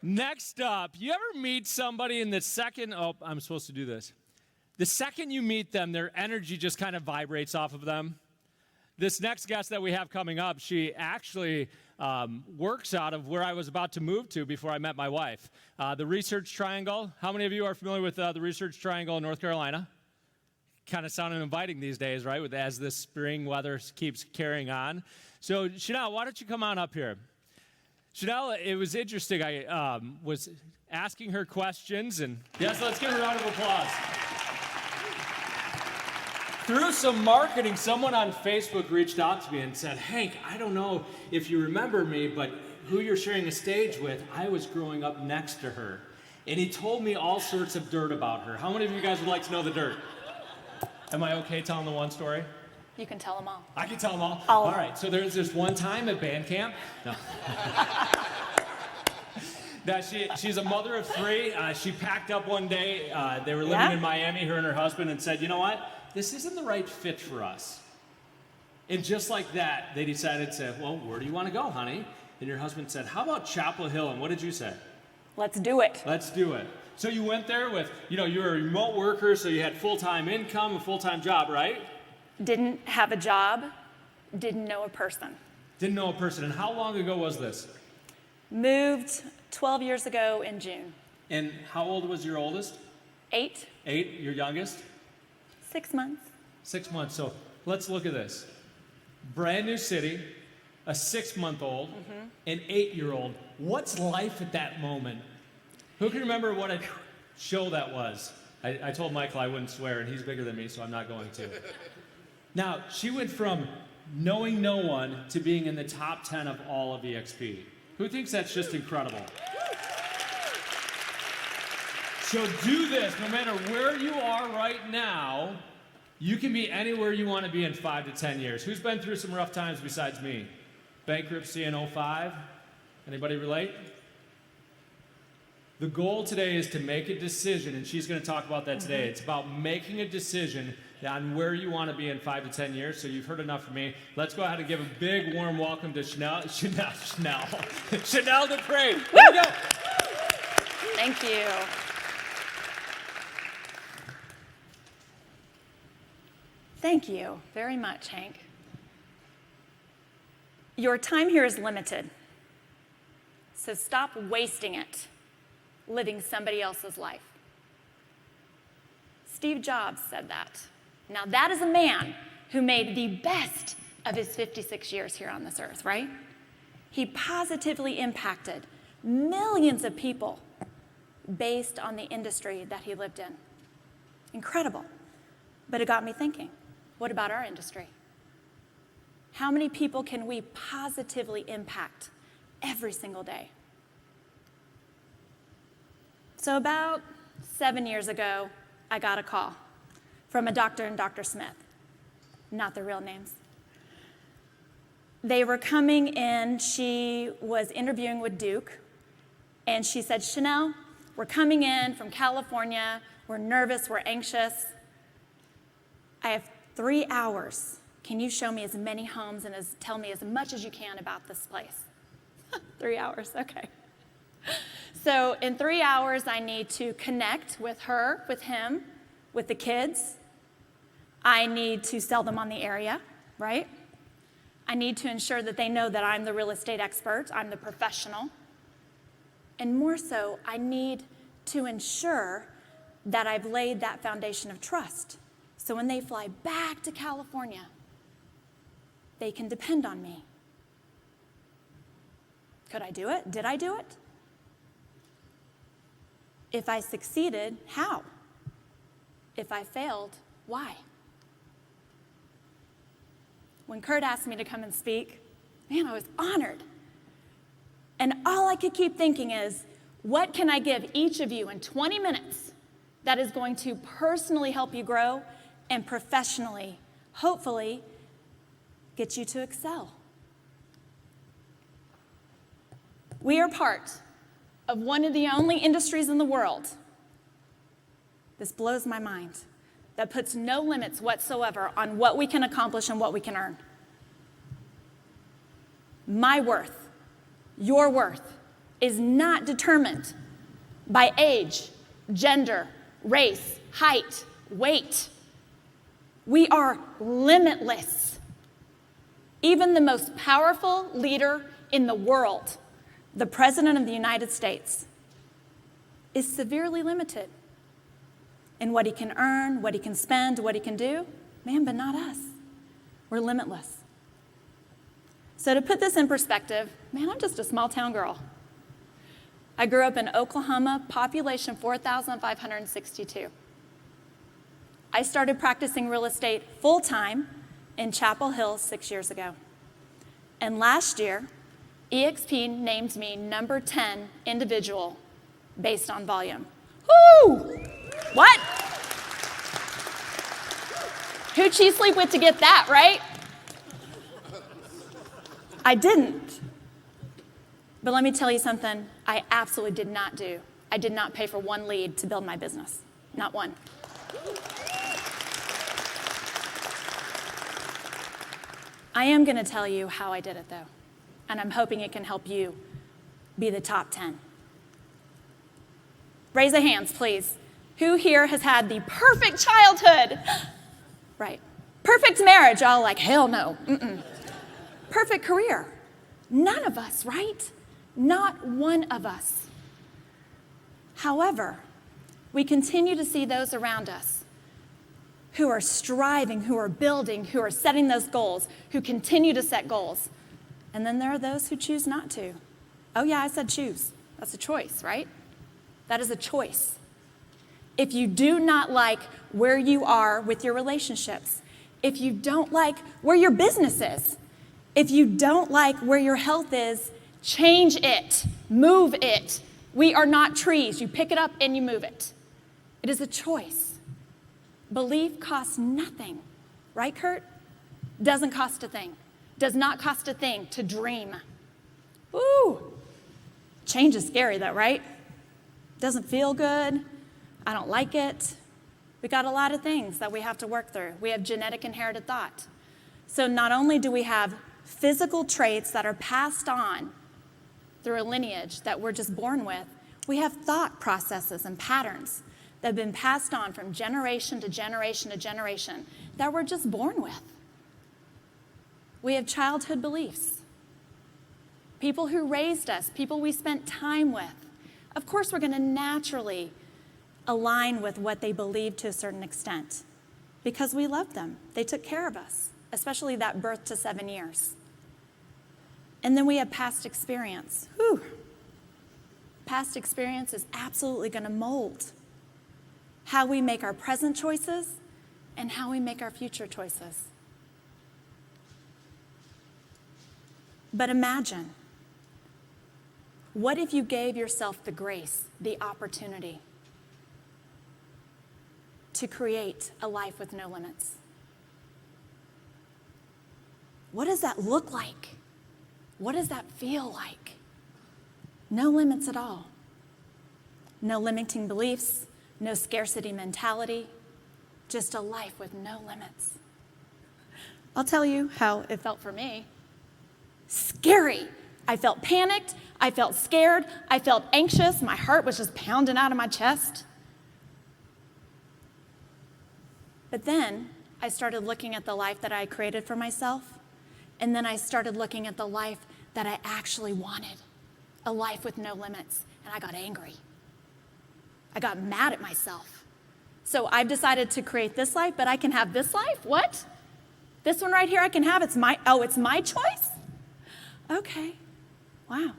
Next up, you ever meet somebody in the second, I'm supposed to do this. The second you meet them, their energy just kind of vibrates off of them. This next guest that we have coming up, she actually works out of where I was about to move to before I met my wife. The Research Triangle. How many of you are familiar with the Research Triangle in North Carolina? Kind of sounding inviting these days, right? As this spring weather keeps carrying on. So, Chanel, why don't you come on up here? Chanel, it was interesting. I was asking her questions, and yes, let's give her a round of applause. Through some marketing, someone on Facebook reached out to me and said, Hank, I don't know if you remember me, but who you're sharing a stage with, I was growing up next to her. And he told me all sorts of dirt about her. How many of you guys would like to know the dirt? Am I okay telling the one story? You can tell them all. I can tell them all? All right, so there's this one time at band camp. No. That she's a mother of three. She packed up one day. They were living in Miami, her and her husband, and said, you know what? This isn't the right fit for us. And just like that, they decided to, well, where do you want to go, honey? And your husband said, how about Chapel Hill? And what did you say? Let's do it. Let's do it. So you went there with, you were a remote worker, so you had full-time income, a full-time job, right? Didn't have a job, didn't know a person. Didn't know a person. And how long ago was this? Moved 12 years ago in June. And how old was your oldest? 8. 8, your youngest? 6 months. 6 months. So let's look at this. Brand new city, a 6-month-old, an 8-year-old. What's life at that moment? Who can remember what a show that was? I told Michael I wouldn't swear, and he's bigger than me, so I'm not going to. Now, she went from knowing no one to being in the top 10 of all of EXP. Who thinks that's just incredible? So do this, no matter where you are right now, you can be anywhere you want to be in 5 to 10 years. Who's been through some rough times besides me? Bankruptcy in 05? Anybody relate? The goal today is to make a decision, and she's going to talk about that today. It's about making a decision on where you want to be in 5 to 10 years. So you've heard enough from me. Let's go ahead and give a big warm welcome to Chanel D'Aprix. Here we go. Thank you. Thank you very much, Hank. Your time here is limited, so stop wasting it living somebody else's life. Steve Jobs said that. Now that is a man who made the best of his 56 years here on this earth, right? He positively impacted millions of people based on the industry that he lived in. Incredible. But it got me thinking, what about our industry? How many people can we positively impact every single day? So about 7 years ago, I got a call from a doctor and Dr. Smith, not their real names. They were coming in, she was interviewing with Duke, and she said, Chanel, we're coming in from California, we're nervous, we're anxious. I have 3 hours. Can you show me as many homes and tell me as much as you can about this place? 3 hours, okay. So in 3 hours, I need to connect with her, with him, with the kids. I need to sell them on the area, right? I need to ensure that they know that I'm the real estate expert, I'm the professional. And more so, I need to ensure that I've laid that foundation of trust. So when they fly back to California, they can depend on me. Could I do it? Did I do it? If I succeeded, how? If I failed, why? When Kurt asked me to come and speak, man, I was honored. And all I could keep thinking is, what can I give each of you in 20 minutes that is going to personally help you grow and professionally, hopefully, get you to excel? We are part of one of the only industries in the world, this blows my mind, that puts no limits whatsoever on what we can accomplish and what we can earn. My worth, your worth, is not determined by age, gender, race, height, weight. We are limitless. Even the most powerful leader in the world, the President of the United States, is severely limited in what he can earn, what he can spend, what he can do. Man, but not us. We're limitless. So to put this in perspective, man, I'm just a small town girl. I grew up in Oklahoma, population 4,562. I started practicing real estate full-time in Chapel Hill 6 years ago. And last year, EXP named me number 10 individual based on volume. Woo! What? Who'd she sleep with to get that, right? I didn't. But let me tell you something I absolutely did not do. I did not pay for one lead to build my business. Not one. I am going to tell you how I did it, though. And I'm hoping it can help you be the top 10. Raise the hands, please. Who here has had the perfect childhood? Right. Perfect marriage. All like, hell no. Mm-mm. Perfect career. None of us, right? Not one of us. However, we continue to see those around us who are striving, who are building, who are setting those goals, who continue to set goals. And then there are those who choose not to. Oh yeah, I said choose. That's a choice, right? That is a choice. If you do not like where you are with your relationships, if you don't like where your business is, if you don't like where your health is, change it, move it. We are not trees. You pick it up and you move it. It is a choice. Belief costs nothing, right, Kurt? Doesn't cost a thing. Does not cost a thing to dream. Ooh, change is scary though, right? Doesn't feel good. I don't like it. We got a lot of things that we have to work through. We have genetic inherited thought. So not only do we have physical traits that are passed on through a lineage that we're just born with, we have thought processes and patterns that have been passed on from generation to generation to generation that we're just born with. We have childhood beliefs. People who raised us, people we spent time with. Of course, we're going to naturally align with what they believe to a certain extent because we love them. They took care of us, especially that birth to 7 years. And then we have past experience. Whew. Past experience is absolutely going to mold how we make our present choices and how we make our future choices. But imagine, what if you gave yourself the grace, the opportunity to create a life with no limits? What does that look like? What does that feel like? No limits at all. No limiting beliefs, no scarcity mentality, just a life with no limits. I'll tell you how it felt for me. Scary. I felt panicked. I felt scared. I felt anxious. My heart was just pounding out of my chest. But then I started looking at the life that I created for myself, and then I started looking at the life that I actually wanted, a life with no limits, and I got angry. I got mad at myself. So I've decided to create this life, but I can have this life? What? This one right here I can have? It's my choice? Okay, wow.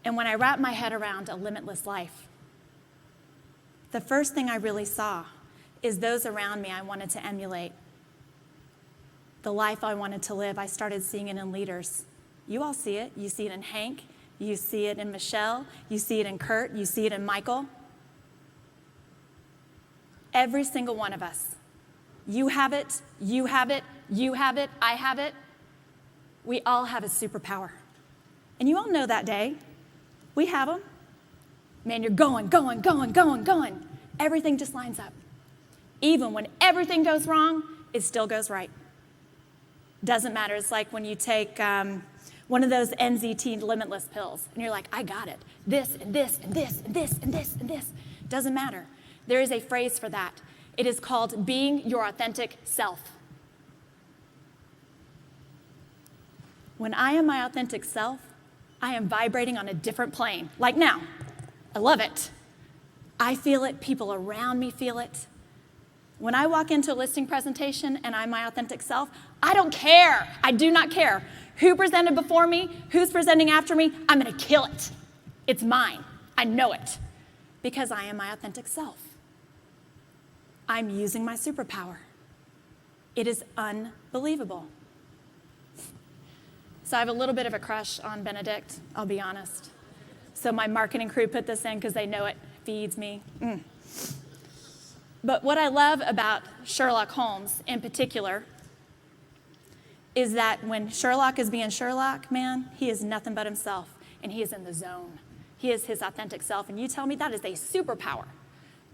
And when I wrapped my head around a limitless life, the first thing I really saw is those around me I wanted to emulate. The life I wanted to live, I started seeing it in leaders. You all see it. You see it in Hank. You see it in Michelle. You see it in Kurt. You see it in Michael. Every single one of us. You have it. You have it. You have it. I have it. We all have a superpower. And you all know that day. We have them. Man, you're going. Everything just lines up. Even when everything goes wrong, it still goes right. Doesn't matter. It's like when you take one of those NZT limitless pills, and you're like, I got it. This and this and this and this and this and this. Doesn't matter. There is a phrase for that. It is called being your authentic self. When I am my authentic self, I am vibrating on a different plane. Like now, I love it. I feel it, people around me feel it. When I walk into a listing presentation and I'm my authentic self, I don't care. I do not care who presented before me, who's presenting after me. I'm gonna kill it. It's mine. I know it because I am my authentic self. I'm using my superpower. It is unbelievable. So I have a little bit of a crush on Benedict, I'll be honest. So my marketing crew put this in because they know it feeds me. But what I love about Sherlock Holmes in particular is that when Sherlock is being Sherlock, man, he is nothing but himself, and he is in the zone. He is his authentic self, and you tell me that is a superpower.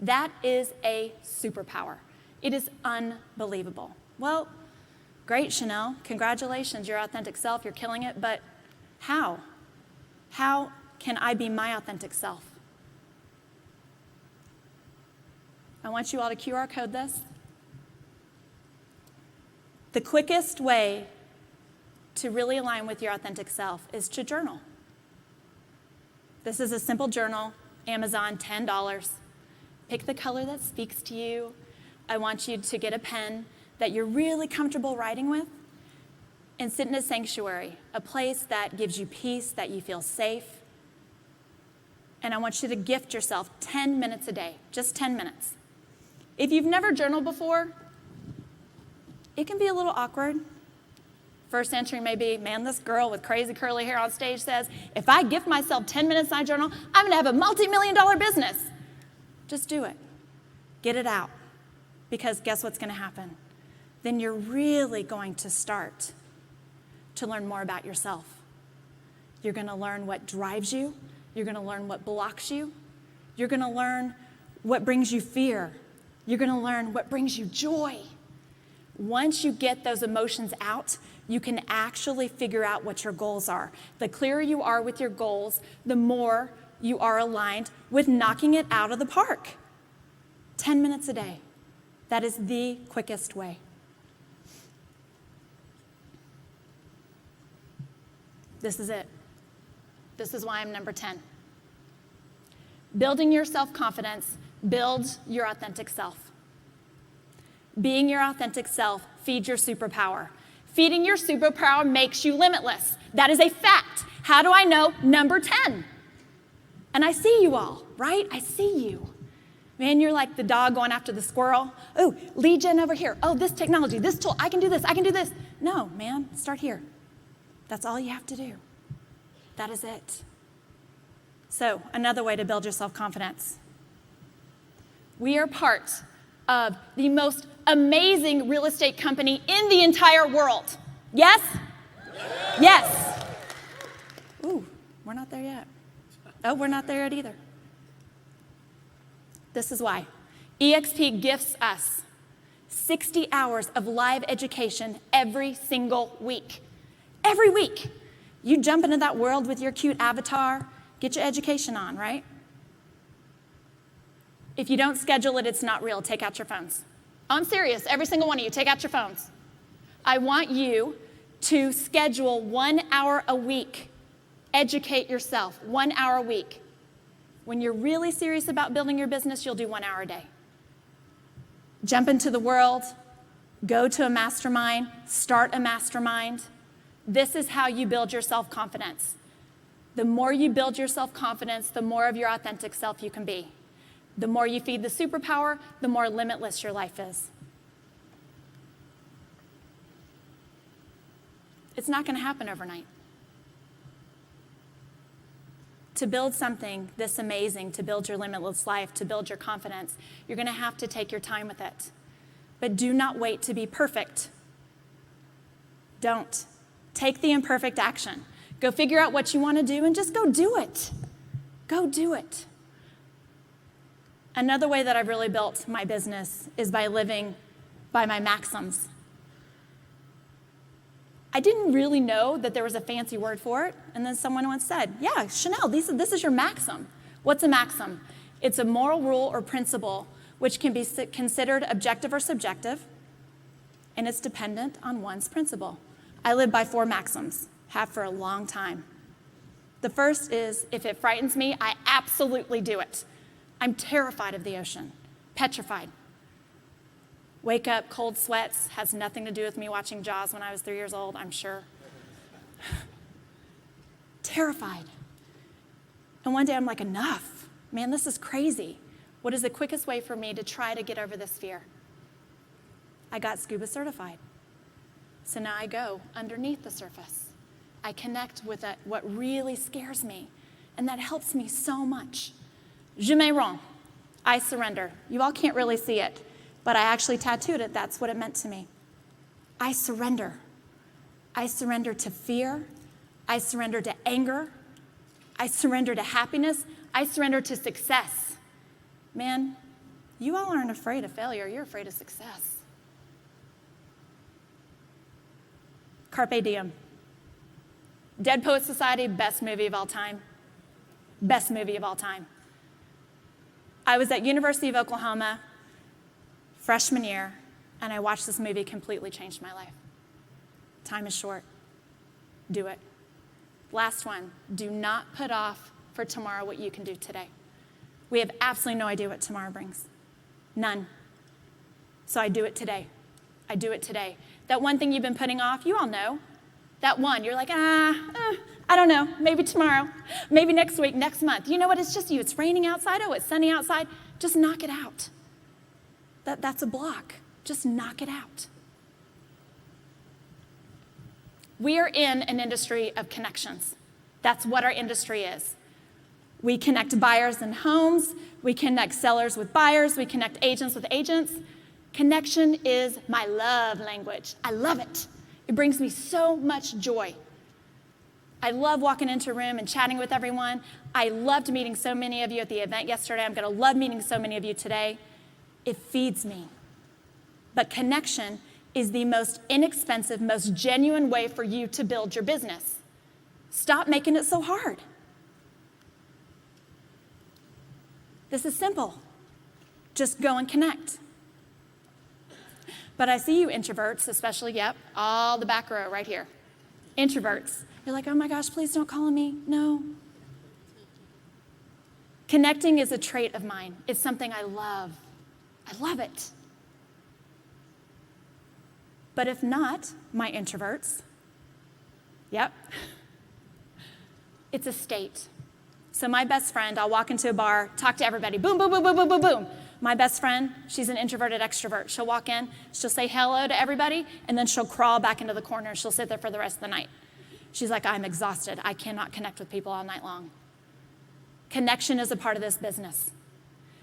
That is a superpower. It is unbelievable. Well, great, Chanel. Congratulations, you're authentic self, you're killing it, but how? How can I be my authentic self? I want you all to QR code this. The quickest way to really align with your authentic self is to journal. This is a simple journal, Amazon, $10. Pick the color that speaks to you. I want you to get a pen that you're really comfortable writing with and sit in a sanctuary, a place that gives you peace, that you feel safe. And I want you to gift yourself 10 minutes a day, just 10 minutes. If you've never journaled before, it can be a little awkward. First entry may be, man, this girl with crazy curly hair on stage says, if I gift myself 10 minutes in my journal, I'm gonna have a multi-million-dollar business. Just do it. Get it out. Because guess what's gonna happen? Then you're really going to start to learn more about yourself. You're gonna learn what drives you. You're gonna learn what blocks you. You're gonna learn what brings you fear. You're gonna learn what brings you joy. Once you get those emotions out, you can actually figure out what your goals are. The clearer you are with your goals, the more you are aligned with knocking it out of the park. 10 minutes a day. That is the quickest way. This is it. This is why I'm number 10. Building your self-confidence builds your authentic self. Being your authentic self feeds your superpower. Feeding your superpower makes you limitless. That is a fact. How do I know? Number 10. And I see you all, right? I see you. Man, you're like the dog going after the squirrel. Oh, lead gen over here. Oh, this technology, this tool, I can do this, I can do this. No, man, start here. That's all you have to do. That is it. So, another way to build your self-confidence. We are part of the most amazing real estate company in the entire world. Yes? Yes. Ooh, we're not there yet. Oh, we're not there yet either. This is why. EXP gifts us 60 hours of live education every single week. Every week. You jump into that world with your cute avatar, get your education on, right? If you don't schedule it, it's not real. Take out your phones. I'm serious. Every single one of you, take out your phones. I want you to schedule 1 hour a week. Educate yourself, 1 hour a week. When you're really serious about building your business, you'll do 1 hour a day. Jump into the world, go to a mastermind, start a mastermind. This is how you build your self-confidence. The more you build your self-confidence, the more of your authentic self you can be. The more you feed the superpower, the more limitless your life is. It's not going to happen overnight. To build something this amazing, to build your limitless life, to build your confidence, you're going to have to take your time with it. But do not wait to be perfect. Don't. Take the imperfect action. Go figure out what you want to do and just go do it. Go do it. Another way that I've really built my business is by living by my maxims. I didn't really know that there was a fancy word for it. And then someone once said, yeah, Chanel, this is your maxim. What's a maxim? It's a moral rule or principle which can be considered objective or subjective, and it's dependent on one's principle. I live by 4 maxims, have for a long time. The first is, if it frightens me, I absolutely do it. I'm terrified of the ocean, petrified. Wake up, cold sweats, has nothing to do with me watching Jaws when I was 3 years old, I'm sure. Terrified. And one day I'm like, enough. Man, this is crazy. What is the quickest way for me to try to get over this fear? I got scuba certified. So now I go underneath the surface. I connect with what really scares me, and that helps me so much. Je me rends. I surrender. You all can't really see it, but I actually tattooed it. That's what it meant to me. I surrender. I surrender to fear. I surrender to anger. I surrender to happiness. I surrender to success. Man, you all aren't afraid of failure. You're afraid of success. Carpe diem. Dead Poets Society, best movie of all time. Best movie of all time. I was at University of Oklahoma, freshman year, and I watched this movie, completely changed my life. Time is short. Do it. Last one, do not put off for tomorrow what you can do today. We have absolutely no idea what tomorrow brings. None. So I do it today. I do it today. That one thing you've been putting off, you all know. That one, you're like, I don't know, maybe tomorrow, maybe next week, next month. You know what, it's just you. It's raining outside, oh, it's sunny outside. Just knock it out. That's a block. Just knock it out. We are in an industry of connections. That's what our industry is. We connect buyers and homes. We connect sellers with buyers. We connect agents with agents. Connection is my love language. I love it. It brings me so much joy. I love walking into a room and chatting with everyone. I loved meeting so many of you at the event yesterday. I'm going to love meeting so many of you today. It feeds me. But connection is the most inexpensive, most genuine way for you to build your business. Stop making it so hard. This is simple. Just go and connect. But I see you introverts, especially, yep, all the back row right here. Introverts. You're like, oh my gosh, please don't call on me. No. Connecting is a trait of mine. It's something I love. I love it. But if not, my introverts, yep, it's a state. So my best friend, I'll walk into a bar, talk to everybody, boom, boom, boom, boom, boom, boom, boom. My best friend, she's an introverted extrovert. She'll walk in, she'll say hello to everybody, and then she'll crawl back into the corner. She'll sit there for the rest of the night. She's like, I'm exhausted. I cannot connect with people all night long. Connection is a part of this business.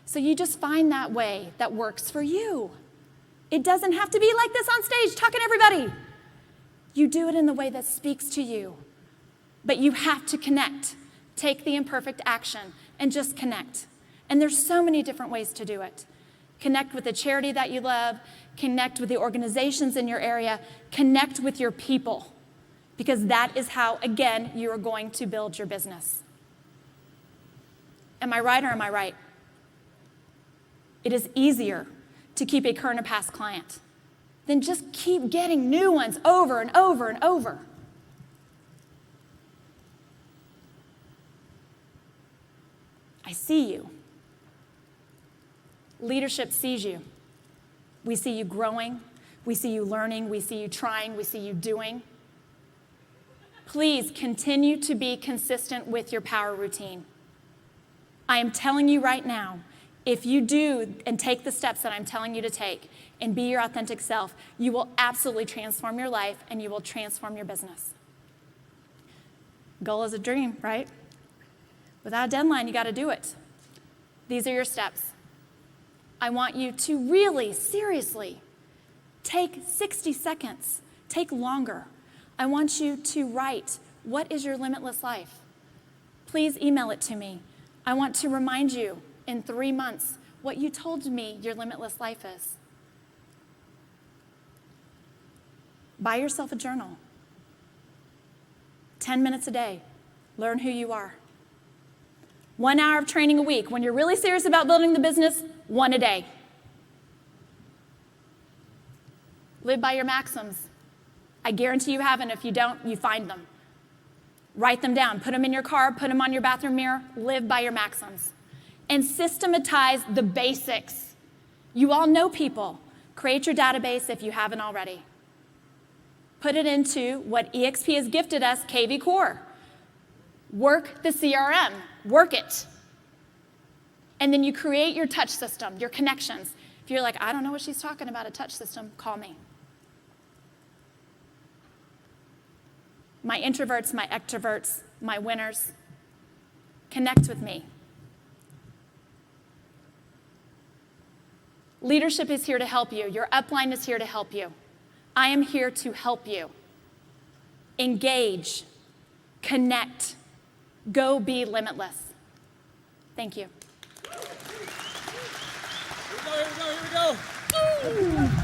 So you just find that way that works for you. It doesn't have to be like this on stage, talking to everybody. You do it in the way that speaks to you. But you have to connect. Take the imperfect action and just connect. And there's so many different ways to do it. Connect with the charity that you love. Connect with the organizations in your area. Connect with your people. Because that is how, again, you are going to build your business. Am I right or am I right? It is easier to keep a current and past client than just keep getting new ones over and over and over. I see you. Leadership sees you. We see you growing. We see you learning. We see you trying. We see you doing. Please continue to be consistent with your power routine. I am telling you right now, if you do and take the steps that I'm telling you to take and be your authentic self, you will absolutely transform your life and you will transform your business. Goal is a dream, right? Without a deadline, you got to do it. These are your steps. I want you to really, seriously, take 60 seconds, take longer. I want you to write, what is your limitless life? Please email it to me. I want to remind you in 3 months what you told me your limitless life is. Buy yourself a journal. 10 minutes a day. Learn who you are. 1 hour of training a week. When you're really serious about building the business, 1 a day. Live by your maxims. I guarantee you haven't. If you don't, you find them. Write them down. Put them in your car. Put them on your bathroom mirror. Live by your maxims. And systematize the basics. You all know people. Create your database if you haven't already. Put it into what EXP has gifted us, KV Core. Work the CRM. Work it. And then you create your touch system, your connections. If you're like, I don't know what she's talking about, a touch system, call me. My introverts, my extroverts, my winners, connect with me. Leadership is here to help you. Your upline is here to help you. I am here to help you. Engage, connect, go be limitless. Thank you. Here we go.